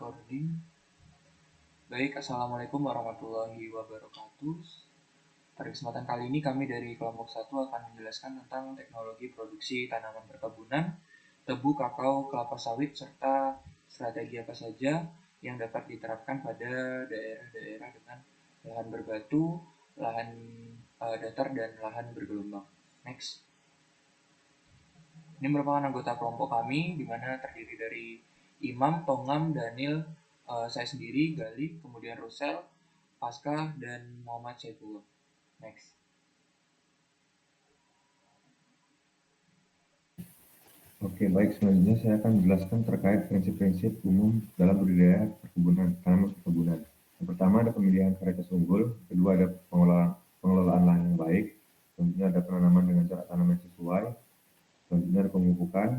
recording. Baik, Assalamualaikum warahmatullahi wabarakatuh. Pada kesempatan kali ini kami dari kelompok 1 akan menjelaskan tentang teknologi produksi tanaman perkebunan, tebu, kakao, kelapa sawit, serta strategi apa saja yang dapat diterapkan pada daerah-daerah dengan lahan berbatu, lahan datar, dan lahan bergelombang. Next. Ini merupakan anggota kelompok kami, di mana terdiri dari Imam, Tongam, Daniel, saya sendiri, Galih, kemudian Rusel, Pasca, dan Muhammad Saifullah. Next. Oke, baik. Selanjutnya saya akan menjelaskan terkait prinsip-prinsip umum dalam budidaya perkebunan, tanaman perkebunan. Yang pertama ada pemilihan varietas unggul, kedua ada pengelolaan lahan yang baik, selanjutnya ada penanaman dengan cara tanam yang sesuai, selanjutnya ada pemupukan,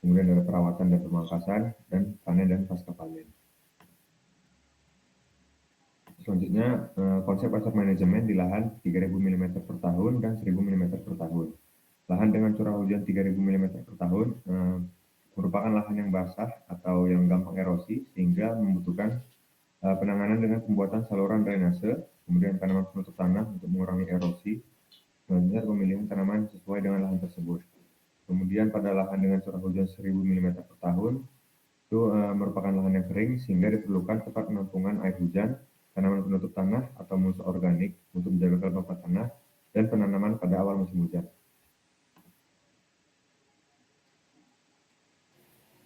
kemudian ada perawatan dan pemangkasan, dan panen dan pasca panen. Selanjutnya, konsep asap manajemen di lahan 3.000 mm per tahun dan 1.000 mm per tahun. Lahan dengan curah hujan 3.000 mm per tahun merupakan lahan yang basah atau yang gampang erosi, sehingga membutuhkan penanganan dengan pembuatan saluran drainase, kemudian tanaman penutup tanah untuk mengurangi erosi, selanjutnya pemilihan tanaman sesuai dengan lahan tersebut. Kemudian pada lahan dengan curah hujan 1.000 mm per tahun, itu merupakan lahan yang kering, sehingga diperlukan tempat penampungan air hujan, tanaman penutup tanah atau mulsa organik untuk menjaga kelembapan tanah, dan penanaman pada awal musim hujan.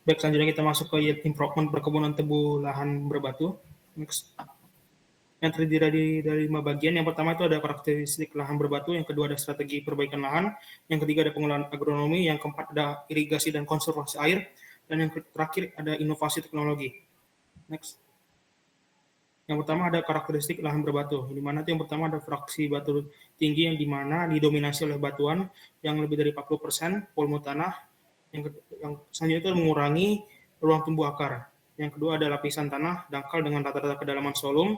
Baik, selanjutnya kita masuk ke yield improvement perkebunan tebu lahan berbatu. Next. Yang terdiri dari 5 bagian. Yang pertama itu ada karakteristik lahan berbatu, yang kedua ada strategi perbaikan lahan, yang ketiga ada pengelolaan agronomi, yang keempat ada irigasi dan konservasi air, dan yang terakhir ada inovasi teknologi. Next. Yang pertama ada karakteristik lahan berbatu, di mana yang pertama ada fraksi batu tinggi yang dimana didominasi oleh batuan yang lebih dari 40%, volume tanah. Yang selanjutnya itu mengurangi ruang tumbuh akar. Yang kedua ada lapisan tanah dangkal dengan rata-rata kedalaman solum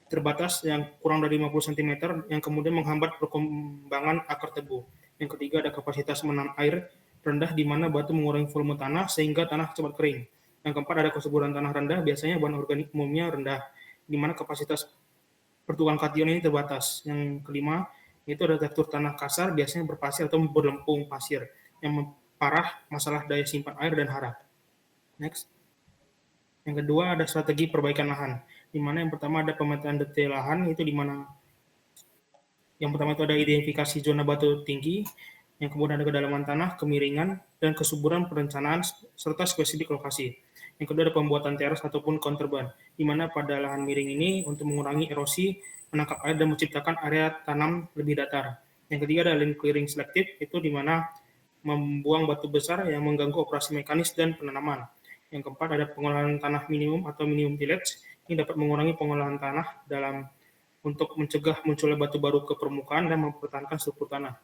terbatas yang kurang dari 50 cm yang kemudian menghambat perkembangan akar tebu. Yang ketiga ada kapasitas menahan air rendah di mana batu mengurangi volume tanah sehingga tanah cepat kering. Yang keempat ada kesuburan tanah rendah, biasanya bahan organik umumnya rendah, di mana kapasitas pertukaran kation ini terbatas. Yang kelima itu ada tekstur tanah kasar, biasanya berpasir atau berlempung pasir, yang parah masalah daya simpan air dan hara. Next. Yang kedua ada strategi perbaikan lahan, di mana yang pertama ada pemetaan detail lahan, itu di mana yang pertama itu ada identifikasi zona batu tinggi, yang kemudian ada kedalaman tanah, kemiringan, dan kesuburan perencanaan serta spesifik lokasi. Yang kedua ada pembuatan teras ataupun counterban, di mana pada lahan miring ini untuk mengurangi erosi, menangkap air dan menciptakan area tanam lebih datar. Yang ketiga ada land clearing selektif, itu di mana membuang batu besar yang mengganggu operasi mekanis dan penanaman. Yang keempat ada pengolahan tanah minimum atau minimum tillage, ini dapat mengurangi pengolahan tanah dalam untuk mencegah munculnya batu baru ke permukaan dan mempertahankan struktur tanah.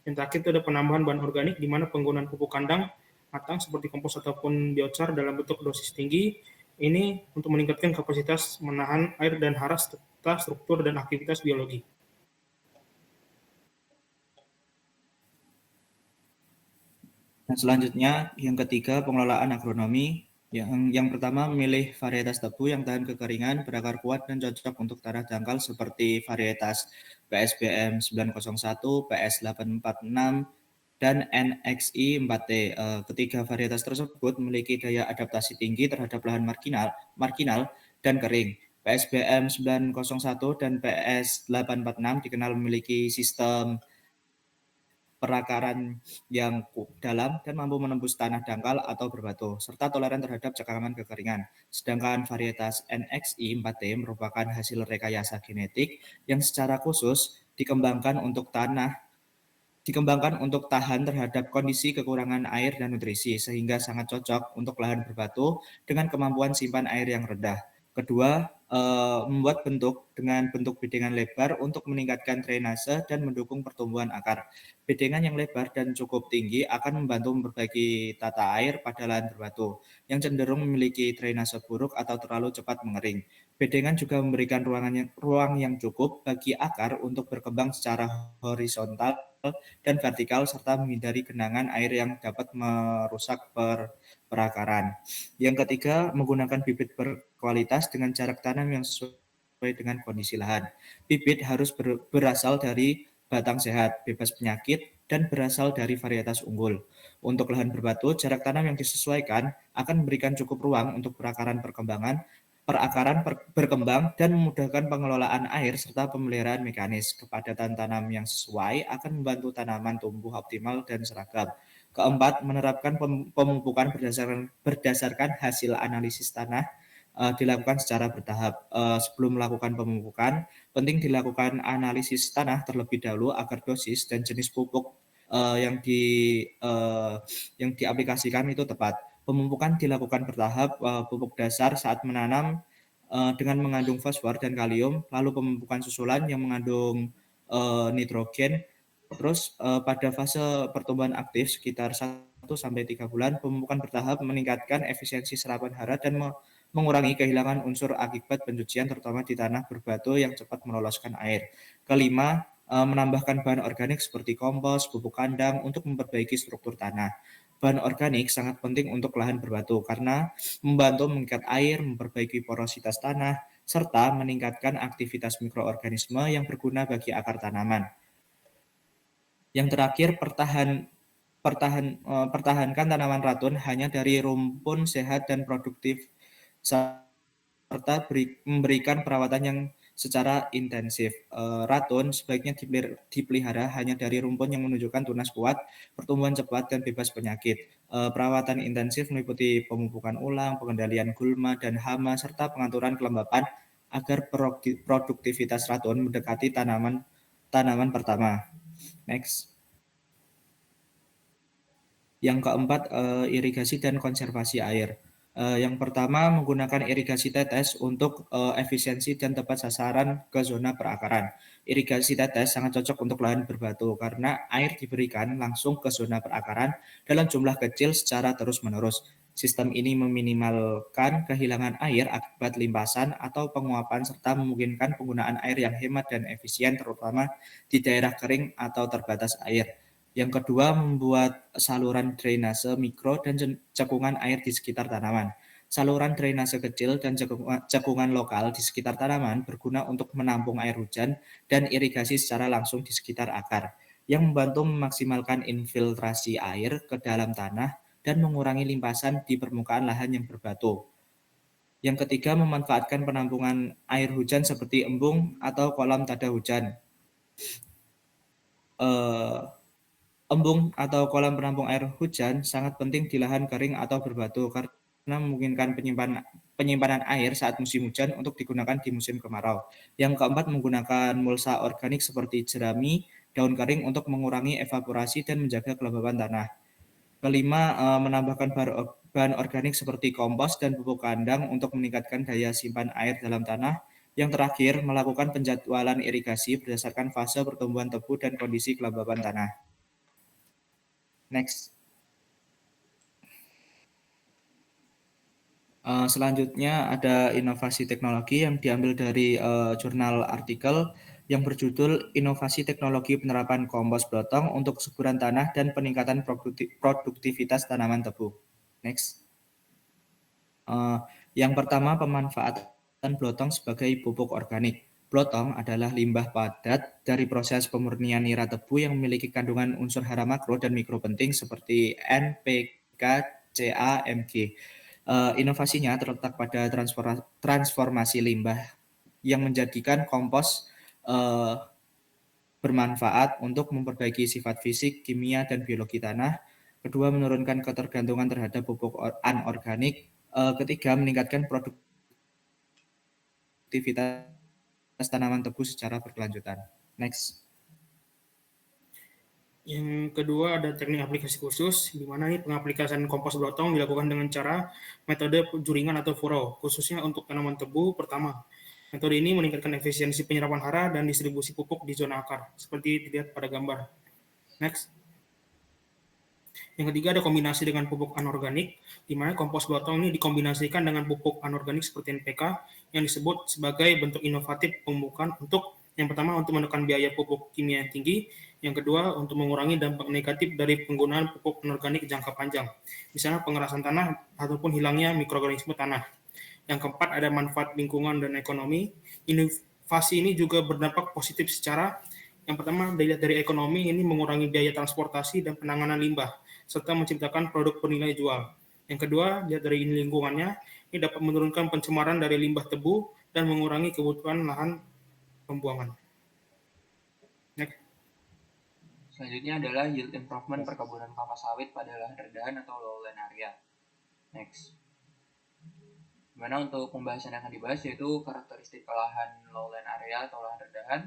Yang terakhir itu ada penambahan bahan organik, di mana penggunaan pupuk kandang matang seperti kompos ataupun biochar dalam bentuk dosis tinggi, ini untuk meningkatkan kapasitas menahan air dan hara serta struktur dan aktivitas biologi. Dan selanjutnya, yang ketiga, pengelolaan agronomi. Yang pertama, memilih varietas tebu yang tahan kekeringan, berakar kuat, dan cocok untuk tanah dangkal seperti varietas PSBM 901, PS 846, dan NXI 4T. Ketiga varietas tersebut memiliki daya adaptasi tinggi terhadap lahan marginal dan kering. PSBM 901 dan PS 846 dikenal memiliki sistem perakaran yang dalam dan mampu menembus tanah dangkal atau berbatu, serta toleran terhadap cekaman kekeringan. Sedangkan varietas NXI 4T merupakan hasil rekayasa genetik yang secara khusus dikembangkan untuk tahan terhadap kondisi kekurangan air dan nutrisi, sehingga sangat cocok untuk lahan berbatu dengan kemampuan simpan air yang rendah. Kedua, membuat bentuk dengan bentuk bedengan lebar untuk meningkatkan drainase dan mendukung pertumbuhan akar. Bedengan yang lebar dan cukup tinggi akan membantu memperbaiki tata air pada lahan berbatu yang cenderung memiliki drainase buruk atau terlalu cepat mengering. Bedengan juga memberikan ruang yang cukup bagi akar untuk berkembang secara horizontal dan vertikal, serta menghindari genangan air yang dapat merusak perakaran. Yang ketiga, menggunakan bibit berkualitas dengan jarak tanam yang sesuai dengan kondisi lahan. Bibit harus berasal dari batang sehat, bebas penyakit, dan berasal dari varietas unggul. Untuk lahan berbatu, jarak tanam yang disesuaikan akan memberikan cukup ruang untuk perakaran berkembang dan memudahkan pengelolaan air serta pemeliharaan mekanis. Kepadatan tanam yang sesuai akan membantu tanaman tumbuh optimal dan seragam. Keempat, menerapkan pemupukan berdasarkan hasil analisis tanah dilakukan secara bertahap. Sebelum melakukan pemupukan, penting dilakukan analisis tanah terlebih dahulu agar dosis dan jenis pupuk yang diaplikasikan itu tepat. Pemupukan dilakukan bertahap, pupuk dasar saat menanam dengan mengandung fosfor dan kalium, lalu pemupukan susulan yang mengandung nitrogen. Terus pada fase pertumbuhan aktif sekitar 1-3 bulan, pemupukan bertahap meningkatkan efisiensi serapan hara dan mengurangi kehilangan unsur akibat pencucian terutama di tanah berbatu yang cepat meloloskan air. Kelima, menambahkan bahan organik seperti kompos, pupuk kandang untuk memperbaiki struktur tanah. Bahan organik sangat penting untuk lahan berbatu karena membantu mengikat air, memperbaiki porositas tanah, serta meningkatkan aktivitas mikroorganisme yang berguna bagi akar tanaman. Yang terakhir, pertahankan tanaman ratun hanya dari rumpun sehat dan produktif, serta memberikan perawatan yang secara intensif. Ratun sebaiknya dipelihara hanya dari rumpun yang menunjukkan tunas kuat, pertumbuhan cepat, dan bebas penyakit. Perawatan intensif meliputi pemupukan ulang, pengendalian gulma dan hama, serta pengaturan kelembapan agar produktivitas ratun mendekati tanaman pertama. Next. Yang keempat, irigasi dan konservasi air. Yang pertama, menggunakan irigasi tetes untuk efisiensi dan tepat sasaran ke zona perakaran. Irigasi tetes sangat cocok untuk lahan berbatu karena air diberikan langsung ke zona perakaran dalam jumlah kecil secara terus-menerus. Sistem ini meminimalkan kehilangan air akibat limpasan atau penguapan serta memungkinkan penggunaan air yang hemat dan efisien terutama di daerah kering atau terbatas air. Yang kedua, membuat saluran drainase mikro dan cekungan air di sekitar tanaman. Saluran drainase kecil dan cekungan lokal di sekitar tanaman berguna untuk menampung air hujan dan irigasi secara langsung di sekitar akar, yang membantu memaksimalkan infiltrasi air ke dalam tanah dan mengurangi limpasan di permukaan lahan yang berbatu. Yang ketiga, memanfaatkan penampungan air hujan seperti embung atau kolam tada hujan. Embung atau kolam penampung air hujan sangat penting di lahan kering atau berbatu karena memungkinkan penyimpanan air saat musim hujan untuk digunakan di musim kemarau. Yang keempat, menggunakan mulsa organik seperti jerami, daun kering untuk mengurangi evaporasi dan menjaga kelembaban tanah. Kelima, menambahkan bahan organik seperti kompos dan pupuk kandang untuk meningkatkan daya simpan air dalam tanah. Yang terakhir, melakukan penjadwalan irigasi berdasarkan fase pertumbuhan tebu dan kondisi kelembaban tanah. Next. Selanjutnya ada inovasi teknologi yang diambil dari jurnal artikel yang berjudul Inovasi Teknologi Penerapan Kompos Blotong untuk Kesuburan Tanah dan Peningkatan Produktivitas Tanaman Tebu. Next. Yang pertama, pemanfaatan blotong sebagai pupuk organik. Blotong adalah limbah padat dari proses pemurnian nira tebu yang memiliki kandungan unsur hara makro dan mikro penting seperti N, P, K, Ca, Mg. Inovasinya terletak pada transformasi limbah yang menjadikan kompos bermanfaat untuk memperbaiki sifat fisik, kimia, dan biologi tanah. Kedua, menurunkan ketergantungan terhadap pupuk anorganik. Ketiga, meningkatkan produktivitas tanaman tebu secara berkelanjutan. Next. Yang kedua ada teknik aplikasi khusus, di mana pengaplikasian kompos blotong dilakukan dengan cara metode juringan atau furrow, khususnya untuk tanaman tebu. Pertama, metode ini meningkatkan efisiensi penyerapan hara dan distribusi pupuk di zona akar, seperti dilihat pada gambar. Next. Yang ketiga ada kombinasi dengan pupuk anorganik, di mana kompos blotong ini dikombinasikan dengan pupuk anorganik seperti NPK yang disebut sebagai bentuk inovatif pemupukan untuk Yang pertama untuk menekan biaya pupuk kimia yang tinggi, yang kedua untuk mengurangi dampak negatif dari penggunaan pupuk anorganik jangka panjang, misalnya pengerasan tanah ataupun hilangnya mikroorganisme tanah. Yang keempat ada manfaat lingkungan dan ekonomi. Inovasi ini juga berdampak positif secara yang pertama dilihat dari ekonomi ini mengurangi biaya transportasi dan penanganan limbah serta menciptakan produk bernilai jual. Yang kedua, dilihat dari lingkungannya ini dapat menurunkan pencemaran dari limbah tebu dan mengurangi kebutuhan lahan pembuangan. Next. Selanjutnya adalah yield improvement perkebunan kelapa sawit pada lahan rendahan atau lowland area. Next. Dimana untuk pembahasan yang akan dibahas yaitu karakteristik lahan lowland area atau lahan rendahan,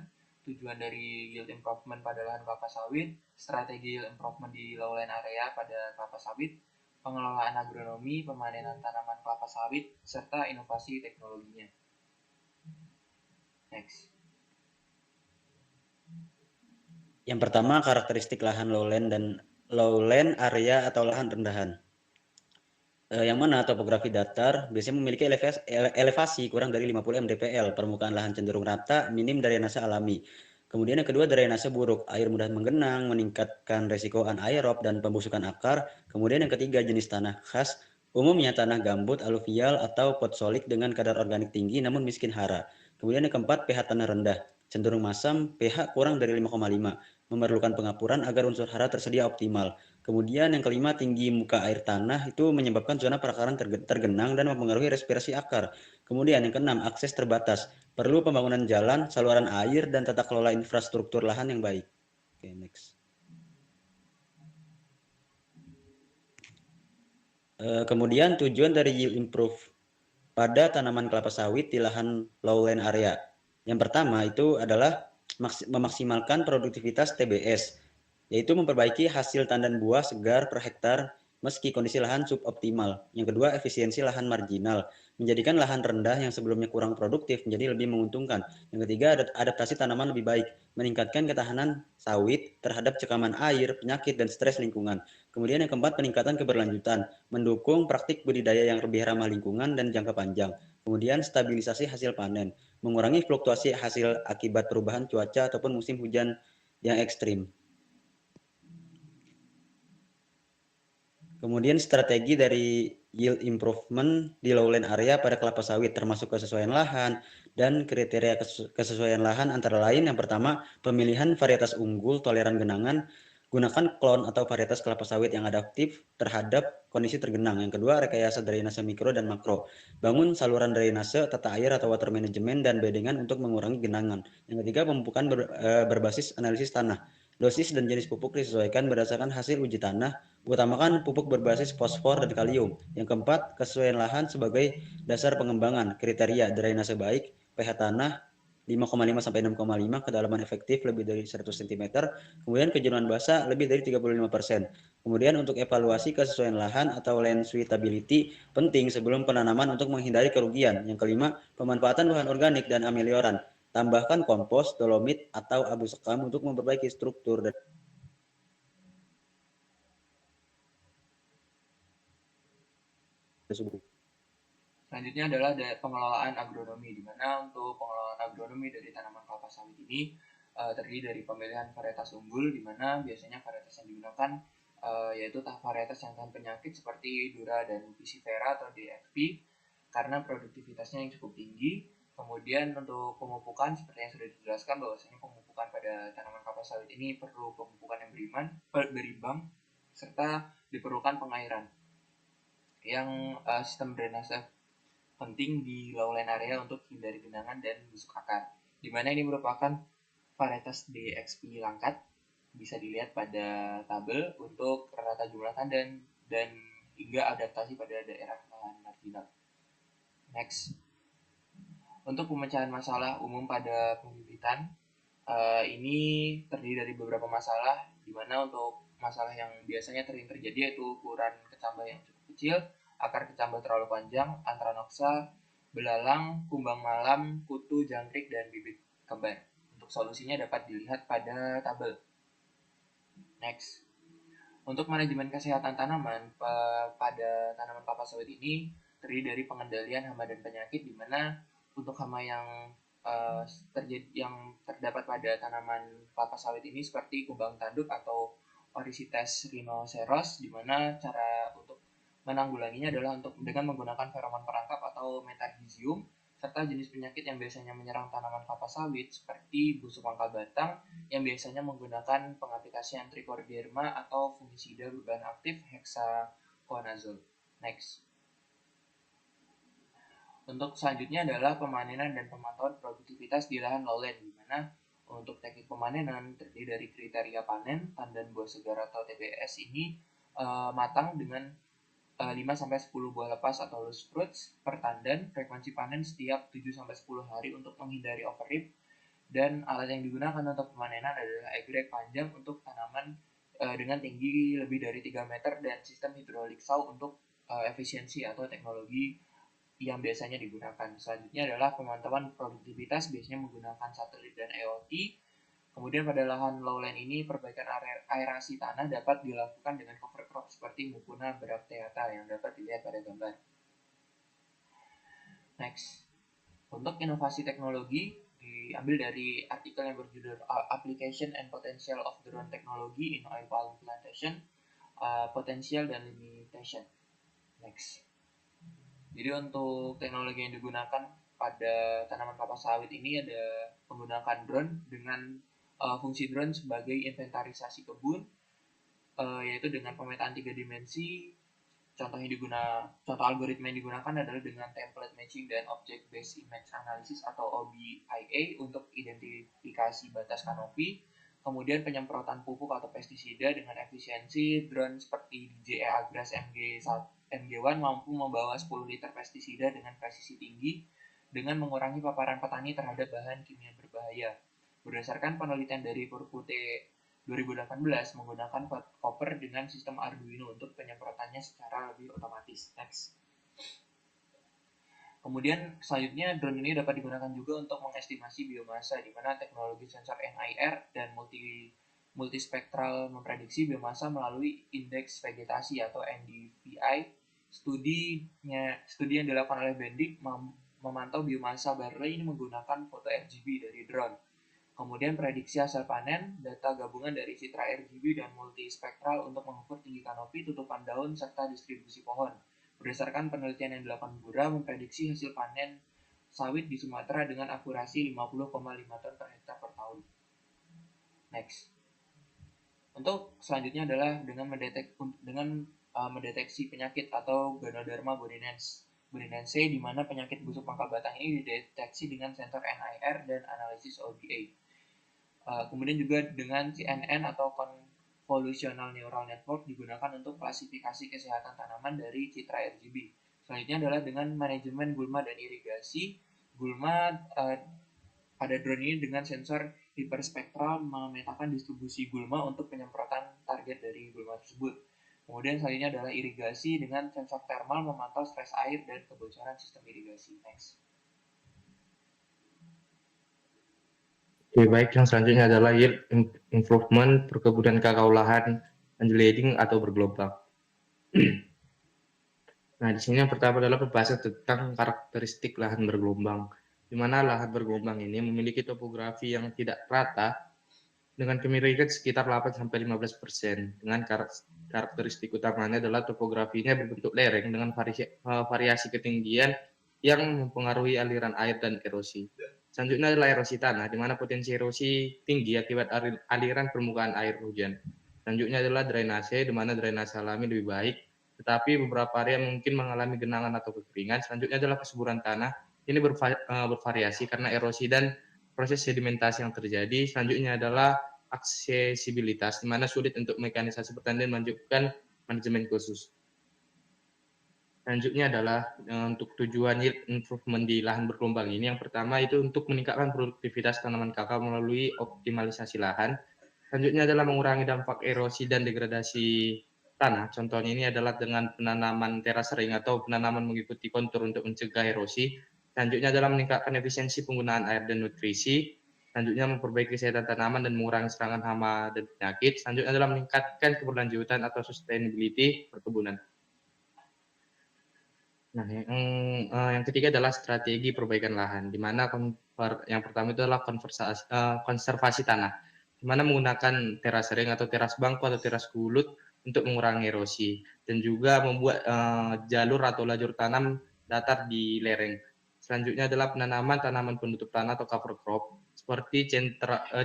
tujuan dari yield improvement pada lahan kelapa sawit, strategi yield improvement di lowland area pada kelapa sawit, pengelolaan agronomi, pemanenan tanaman kelapa sawit, serta inovasi teknologinya. Next. Yang pertama, karakteristik lahan lowland area atau lahan rendahan. Yang mana topografi datar biasanya memiliki elevasi kurang dari 50 mdpl, permukaan lahan cenderung rata, minim drainase alami. Kemudian yang kedua, drainase buruk, air mudah menggenang, meningkatkan resiko anaerob dan pembusukan akar. Kemudian yang ketiga, jenis tanah khas, umumnya tanah gambut, aluvial, atau potsolik dengan kadar organik tinggi namun miskin hara. Kemudian yang keempat, pH tanah rendah, cenderung masam, pH kurang dari 5,5, memerlukan pengapuran agar unsur hara tersedia optimal. Kemudian yang kelima, tinggi muka air tanah itu menyebabkan zona perakaran tergenang dan mempengaruhi respirasi akar. Kemudian yang keenam, akses terbatas, perlu pembangunan jalan, saluran air, dan tata kelola infrastruktur lahan yang baik. Oke, next. Kemudian tujuan dari yield improve pada tanaman kelapa sawit di lahan lowland area. Yang pertama itu adalah memaksimalkan produktivitas TBS, yaitu memperbaiki hasil tandan buah segar per hektar meski kondisi lahan suboptimal. Yang kedua, efisiensi lahan marginal, menjadikan lahan rendah yang sebelumnya kurang produktif menjadi lebih menguntungkan. Yang ketiga, adaptasi tanaman lebih baik, meningkatkan ketahanan sawit terhadap cekaman air, penyakit, dan stres lingkungan. Kemudian yang keempat, peningkatan keberlanjutan, mendukung praktik budidaya yang lebih ramah lingkungan dan jangka panjang. Kemudian stabilisasi hasil panen, mengurangi fluktuasi hasil akibat perubahan cuaca ataupun musim hujan yang ekstrim. Kemudian strategi dari yield improvement di lowland area pada kelapa sawit termasuk kesesuaian lahan dan kriteria kesesuaian lahan antara lain yang pertama, pemilihan varietas unggul toleran genangan, gunakan klon atau varietas kelapa sawit yang adaptif terhadap kondisi tergenang. Yang kedua, rekayasa drainase mikro dan makro, bangun saluran drainase, tata air atau water management dan bedengan untuk mengurangi genangan. Yang ketiga, pemupukan berbasis analisis tanah, dosis dan jenis pupuk disesuaikan berdasarkan hasil uji tanah, utamakan pupuk berbasis fosfor dan kalium. Yang keempat, kesesuaian lahan sebagai dasar pengembangan, kriteria drainase baik, pH tanah 5,5 sampai 6,5, kedalaman efektif lebih dari 100 cm, kemudian kejenuhan basah lebih dari 35%. Kemudian untuk evaluasi kesesuaian lahan atau land suitability penting sebelum penanaman untuk menghindari kerugian. Yang kelima, pemanfaatan bahan organik dan amelioran. Tambahkan kompos, dolomit, atau abu sekam untuk memperbaiki struktur dan subur. Selanjutnya adalah pengelolaan agronomi, di mana untuk pengelolaan agronomi dari tanaman kelapa sawit ini terdiri dari pemilihan varietas unggul, di mana biasanya varietas yang digunakan yaitu varietas yang tahan penyakit seperti Dura dan Piscifera atau DXP karena produktivitasnya yang cukup tinggi. Kemudian untuk pemupukan seperti yang sudah dijelaskan bahwasanya pemupukan pada tanaman kelapa sawit ini perlu pemupukan yang berimbang serta diperlukan pengairan yang sistem drainase penting di lowland area untuk hindari genangan dan busuk akar. Di mana ini merupakan varietas DXP langkat, bisa dilihat pada tabel untuk rata jumlah tandan dan hingga adaptasi pada daerah lahan marginal. Next. Untuk pemecahan masalah umum pada pembibitan, ini terdiri dari beberapa masalah, di mana untuk masalah yang biasanya sering terjadi yaitu ukuran kecambah yang cukup kecil, akar kecambah terlalu panjang, antranoksa, belalang, kumbang malam, kutu, jangkrik, dan bibit kembar. Untuk solusinya dapat dilihat pada tabel. Next. Untuk manajemen kesehatan tanaman pada tanaman kelapa sawit ini terdiri dari pengendalian hama dan penyakit, di mana untuk hama yang yang terdapat pada tanaman kelapa sawit ini seperti kumbang tanduk atau Oryzites rhinoceros, di mana cara untuk menanggulanginya adalah dengan menggunakan feromon perangkap atau metarhizium, serta jenis penyakit yang biasanya menyerang tanaman kelapa sawit seperti busuk pangkal batang yang biasanya menggunakan pengaplikasian trichoderma atau fungisida berbahan aktif hexaconazole. Next. Untuk selanjutnya adalah pemanenan dan pemantauan produktivitas di lahan lowland, di mana untuk teknik pemanenan terdiri dari kriteria panen, tandan buah segar atau TBS ini matang dengan 5-10 buah lepas atau loose fruits per tandan, frekuensi panen setiap 7-10 hari untuk menghindari overrip, dan alat yang digunakan untuk pemanenan adalah egreg panjang untuk tanaman dengan tinggi lebih dari 3 meter dan sistem hidrolik saw untuk efisiensi atau teknologi yang biasanya digunakan. Selanjutnya adalah pemantauan produktivitas biasanya menggunakan satelit dan EOT. Kemudian pada lahan lowland ini perbaikan aerasi tanah dapat dilakukan dengan cover crop seperti Mucuna bracteata yang dapat dilihat pada gambar. Next. Untuk inovasi teknologi diambil dari artikel yang berjudul Application and Potential of Drone Technology in Oil Palm Plantation, Potential dan Limitation. Next. Jadi untuk teknologi yang digunakan pada tanaman kelapa sawit ini ada menggunakan drone dengan fungsi drone sebagai inventarisasi kebun, yaitu dengan pemetaan 3 dimensi. Contoh algoritma yang digunakan adalah dengan template matching dan object based image analysis atau OBIA untuk identifikasi batas kanopi. Kemudian penyemprotan pupuk atau pestisida dengan efisiensi drone seperti DJI Agras MG1 mampu membawa 10 liter pestisida dengan presisi tinggi dengan mengurangi paparan petani terhadap bahan kimia berbahaya. Berdasarkan penelitian dari Purpute 2018 menggunakan koper dengan sistem Arduino untuk penyemprotannya secara lebih otomatis. Next. Kemudian selanjutnya drone ini dapat digunakan juga untuk mengestimasi biomasa, di mana teknologi sensor NIR dan multispektral memprediksi biomasa melalui indeks vegetasi atau NDVI. Studi yang dilakukan oleh Bendik memantau biomasa barley ini menggunakan foto RGB dari drone. Kemudian prediksi hasil panen, data gabungan dari citra RGB dan multispektral untuk mengukur tinggi kanopi, tutupan daun, serta distribusi pohon. Berdasarkan penelitian yang dilakukan Bura, memprediksi hasil panen sawit di Sumatera dengan akurasi 50,5 ton per hektar per tahun. Next. Untuk selanjutnya adalah dengan mendeteksi penyakit atau Ganoderma borinense, di mana penyakit busuk pangkal batang ini dideteksi dengan sensor NIR dan analisis OBA. Kemudian juga dengan CNN atau Convolutional Neural Network digunakan untuk klasifikasi kesehatan tanaman dari citra RGB. Selanjutnya adalah dengan manajemen gulma dan irigasi. Gulma pada drone ini dengan sensor hiperspektral memetakan distribusi gulma untuk penyemprotan target dari gulma tersebut. Kemudian selanjutnya adalah irigasi dengan sensor thermal memantau stres air dan kebocoran sistem irigasi. Next. Oke, baik. Yang selanjutnya adalah yield improvement perkebunan kakao lahan undulating atau bergelombang. Nah, di sini yang pertama adalah pembahasan tentang karakteristik lahan bergelombang, di mana lahan bergelombang ini memiliki topografi yang tidak rata dengan kemiringan sekitar 8-15%. Dengan karakteristik utamanya adalah topografinya berbentuk lereng dengan variasi ketinggian yang mempengaruhi aliran air dan erosi. Selanjutnya adalah erosi tanah, di mana potensi erosi tinggi akibat aliran permukaan air hujan. Selanjutnya adalah drainase, di mana drainase alami lebih baik, tetapi beberapa area mungkin mengalami genangan atau kekeringan. Selanjutnya adalah kesuburan tanah, ini bervariasi karena erosi dan proses sedimentasi yang terjadi. Selanjutnya adalah aksesibilitas, di mana sulit untuk mekanisasi pertanian menunjukkan manajemen khusus. Selanjutnya adalah untuk tujuan yield improvement di lahan bergelombang ini. Yang pertama itu untuk meningkatkan produktivitas tanaman kakao melalui optimalisasi lahan. Selanjutnya adalah mengurangi dampak erosi dan degradasi tanah. Contohnya ini adalah dengan penanaman teras ring atau penanaman mengikuti kontur untuk mencegah erosi. Selanjutnya adalah meningkatkan efisiensi penggunaan air dan nutrisi. Selanjutnya memperbaiki kesehatan tanaman dan mengurangi serangan hama dan penyakit. Selanjutnya adalah meningkatkan keberlanjutan atau sustainability perkebunan. Nah, yang ketiga adalah strategi perbaikan lahan, di mana yang pertama itu adalah konservasi tanah, di mana menggunakan teras ring atau teras bangku atau teras kulut untuk mengurangi erosi, dan juga membuat jalur atau lajur tanam datar di lereng. Selanjutnya adalah penanaman tanaman penutup tanah atau cover crop, seperti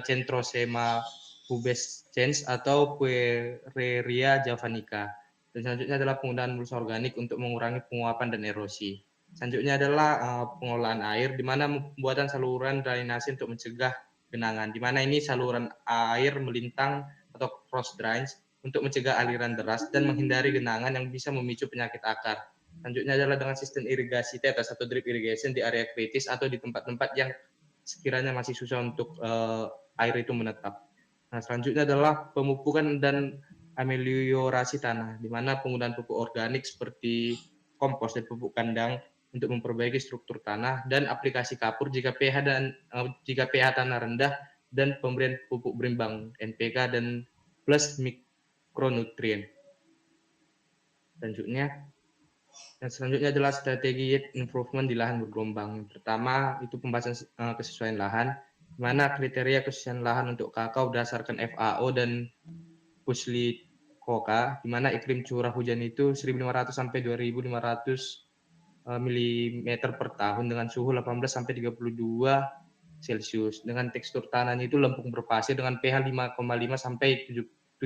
Centrosema pubescens atau Puereria javanica. Dan selanjutnya adalah penggunaan mulsa organik untuk mengurangi penguapan dan erosi. Selanjutnya adalah pengolahan air, di mana pembuatan saluran drainase untuk mencegah genangan, di mana ini saluran air melintang atau cross drains untuk mencegah aliran deras dan menghindari genangan yang bisa memicu penyakit akar. Selanjutnya adalah dengan sistem irigasi tetes atau drip irrigation di area kritis atau di tempat-tempat yang sekiranya masih susah untuk air itu menetap. Nah, selanjutnya adalah pemupukan dan ameliorasi tanah, di mana penggunaan pupuk organik seperti kompos dan pupuk kandang untuk memperbaiki struktur tanah, dan aplikasi kapur jika pH tanah rendah, dan pemberian pupuk berimbang NPK dan plus mikronutrien. Selanjutnya adalah strategi yield improvement di lahan bergelombang. Yang pertama itu pembahasan kesesuaian lahan, di mana kriteria kesesuaian lahan untuk kakao berdasarkan FAO dan Koka, di mana iklim curah hujan itu 1.500 sampai 2.500 mm per tahun dengan suhu 18 sampai 32 Celcius. Dengan tekstur tanahnya itu lempung berpasir dengan pH 5,5 sampai 7,0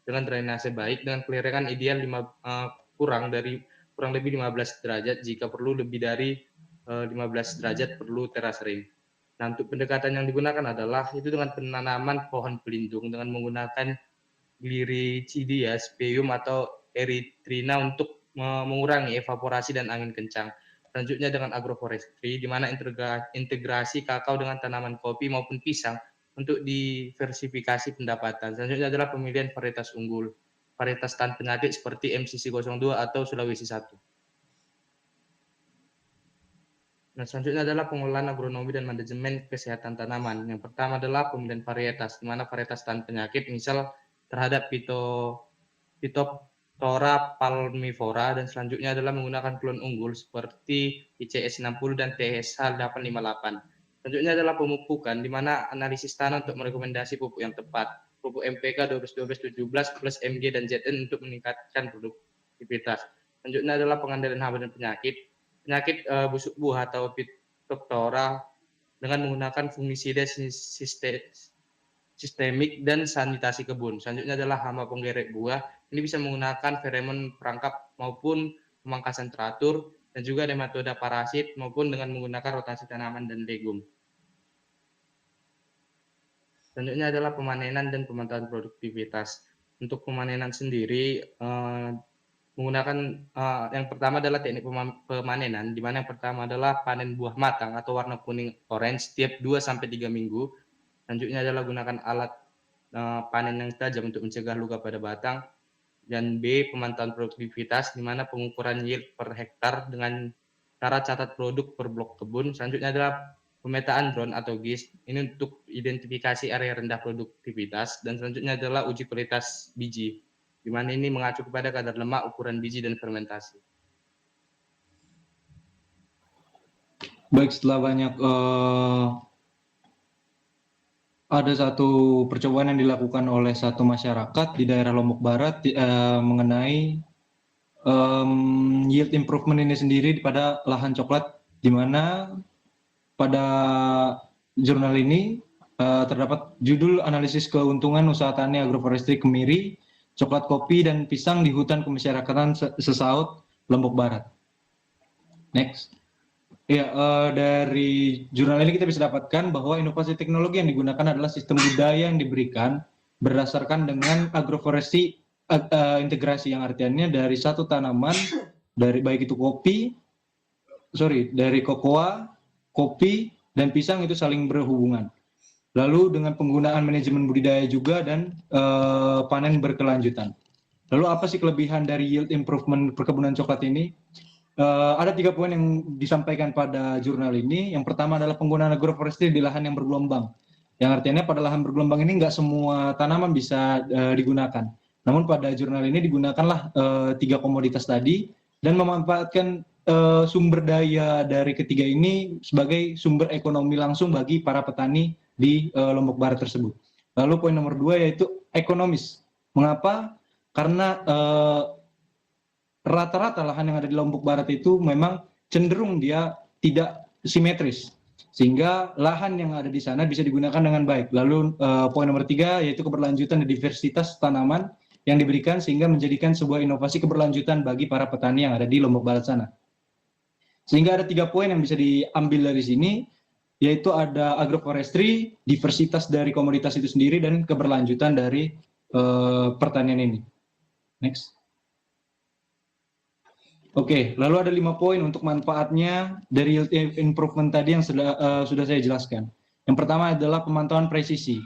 dengan drainase baik dengan keliringan ideal kurang lebih 15 derajat, jika perlu lebih dari 15 derajat perlu teras ring. Nah, untuk pendekatan yang digunakan adalah itu dengan penanaman pohon pelindung dengan menggunakan Gliricidia, speum atau erythrina untuk mengurangi evaporasi dan angin kencang. Selanjutnya dengan agroforestry, di mana integrasi kakao dengan tanaman kopi maupun pisang untuk diversifikasi pendapatan. Selanjutnya adalah pemilihan varietas unggul, varietas tahan penyakit seperti MCC02 atau Sulawesi 1. Nah, selanjutnya adalah pengolahan agronomi dan manajemen kesehatan tanaman. Yang pertama adalah pemilihan varietas, di mana varietas tahan penyakit, misal terhadap Phytophthora palmivora, dan selanjutnya adalah menggunakan klon unggul seperti ICS 60 dan TSH 858. Selanjutnya adalah pemupukan, di mana analisis tanah untuk merekomendasi pupuk yang tepat, pupuk MPK 12-12-17 plus MG dan ZN untuk meningkatkan produktivitas. Selanjutnya adalah pengendalian hama dan penyakit busuk buah atau Phytophthora dengan menggunakan fungisida sistemik dan sanitasi kebun. Selanjutnya adalah hama penggerek buah. Ini bisa menggunakan feromon perangkap maupun pemangkasan teratur, dan juga ada metode parasit maupun dengan menggunakan rotasi tanaman dan legum. Selanjutnya adalah pemanenan dan pemantauan produktivitas. Untuk pemanenan sendiri menggunakan yang pertama adalah teknik pemanenan, di mana yang pertama adalah panen buah matang atau warna kuning orange setiap 2-3 minggu. Selanjutnya adalah gunakan alat panen yang tajam untuk mencegah luka pada batang. Dan B, pemantauan produktivitas, di mana pengukuran yield per hektar dengan cara catat produk per blok kebun. Selanjutnya adalah pemetaan drone atau GIS, ini untuk identifikasi area rendah produktivitas. Dan selanjutnya adalah uji kualitas biji, di mana ini mengacu kepada kadar lemak, ukuran biji, dan fermentasi. Baik, setelah banyak ada satu percobaan yang dilakukan oleh satu masyarakat di daerah Lombok Barat mengenai yield improvement ini sendiri pada lahan coklat, di mana pada jurnal ini terdapat judul analisis keuntungan usaha tani agroforestry kemiri, coklat kopi, dan pisang di hutan kemasyarakatan Sesaut, Lombok Barat. Next. Ya, dari jurnal ini kita bisa dapatkan bahwa inovasi teknologi yang digunakan adalah sistem budaya yang diberikan berdasarkan dengan agroforestry integrasi, yang artinya dari satu tanaman, dari baik itu dari kokoa, kopi, dan pisang itu saling berhubungan. Lalu dengan penggunaan manajemen budidaya juga dan panen berkelanjutan. Lalu apa sih kelebihan dari yield improvement perkebunan coklat ini? Ada 3 poin yang disampaikan pada jurnal ini. Yang pertama adalah penggunaan agroforestry di lahan yang bergelombang. Yang artinya pada lahan bergelombang ini nggak semua tanaman bisa digunakan. Namun pada jurnal ini digunakanlah 3 komoditas tadi, dan memanfaatkan sumber daya dari ketiga ini sebagai sumber ekonomi langsung bagi para petani di Lombok Barat tersebut. Lalu poin nomor 2 yaitu ekonomis. Mengapa? Karena rata-rata lahan yang ada di Lombok Barat itu memang cenderung dia tidak simetris, sehingga lahan yang ada di sana bisa digunakan dengan baik. Lalu poin nomor 3 yaitu keberlanjutan dan diversitas tanaman yang diberikan sehingga menjadikan sebuah inovasi keberlanjutan bagi para petani yang ada di Lombok Barat sana. Sehingga ada 3 poin yang bisa diambil dari sini, yaitu ada agroforestry, diversitas dari komoditas itu sendiri, dan keberlanjutan dari pertanian ini. Next. Oke, lalu ada 5 poin untuk manfaatnya dari yield improvement tadi yang sudah saya jelaskan. Yang pertama adalah pemantauan presisi.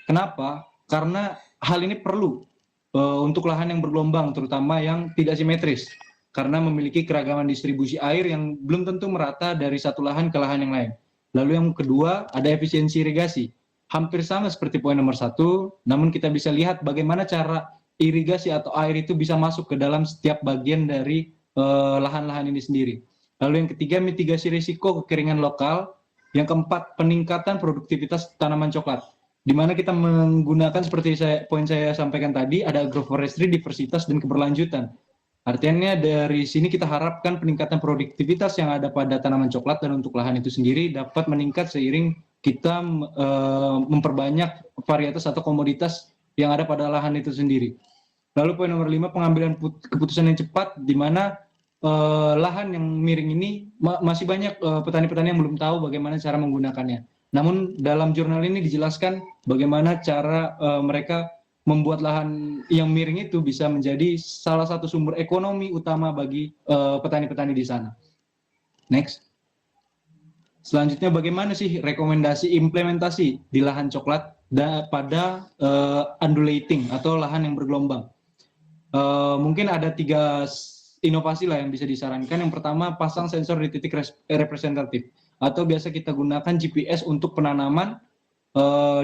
Kenapa? Karena hal ini perlu untuk lahan yang bergelombang, terutama yang tidak simetris, karena memiliki keragaman distribusi air yang belum tentu merata dari satu lahan ke lahan yang lain. Lalu yang kedua, ada efisiensi irigasi. Hampir sama seperti poin nomor 1, namun kita bisa lihat bagaimana cara irigasi atau air itu bisa masuk ke dalam setiap bagian dari lahan-lahan ini sendiri. Lalu yang ketiga, mitigasi risiko kekeringan lokal. Yang keempat, peningkatan produktivitas tanaman coklat, di mana kita menggunakan seperti poin saya sampaikan tadi, ada agroforestry, diversitas, dan keberlanjutan. Artinya dari sini kita harapkan peningkatan produktivitas yang ada pada tanaman coklat dan untuk lahan itu sendiri dapat meningkat seiring kita memperbanyak varietas atau komoditas yang ada pada lahan itu sendiri. Lalu poin nomor 5, pengambilan keputusan yang cepat, di mana lahan yang miring ini masih banyak petani-petani yang belum tahu bagaimana cara menggunakannya. Namun dalam jurnal ini dijelaskan bagaimana cara mereka membuat lahan yang miring itu bisa menjadi salah satu sumber ekonomi utama bagi petani-petani di sana. Next. Selanjutnya, bagaimana sih rekomendasi implementasi di lahan coklat pada undulating atau lahan yang bergelombang? Mungkin ada 3 inovasi lah yang bisa disarankan. Yang pertama, pasang sensor di titik representatif, atau biasa kita gunakan GPS untuk penanaman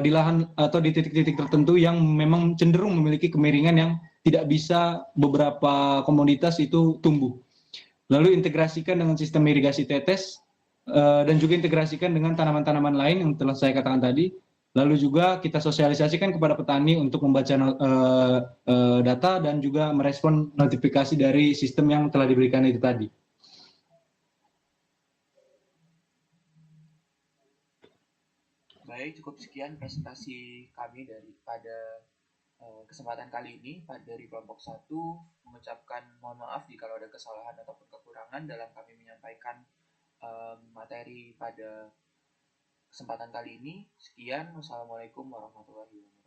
di lahan atau di titik-titik tertentu yang memang cenderung memiliki kemiringan yang tidak bisa beberapa komoditas itu tumbuh. Lalu integrasikan dengan sistem irigasi tetes, dan juga integrasikan dengan tanaman-tanaman lain yang telah saya katakan tadi. Lalu juga kita sosialisasikan kepada petani untuk membaca data dan juga merespon notifikasi dari sistem yang telah diberikan itu tadi. Baik, cukup sekian presentasi kami pada kesempatan kali ini. Dari kelompok 1 mengucapkan mohon maaf jika ada kesalahan ataupun kekurangan dalam kami menyampaikan materi pada kesempatan kali ini. Sekian, wassalamualaikum warahmatullahi wabarakatuh.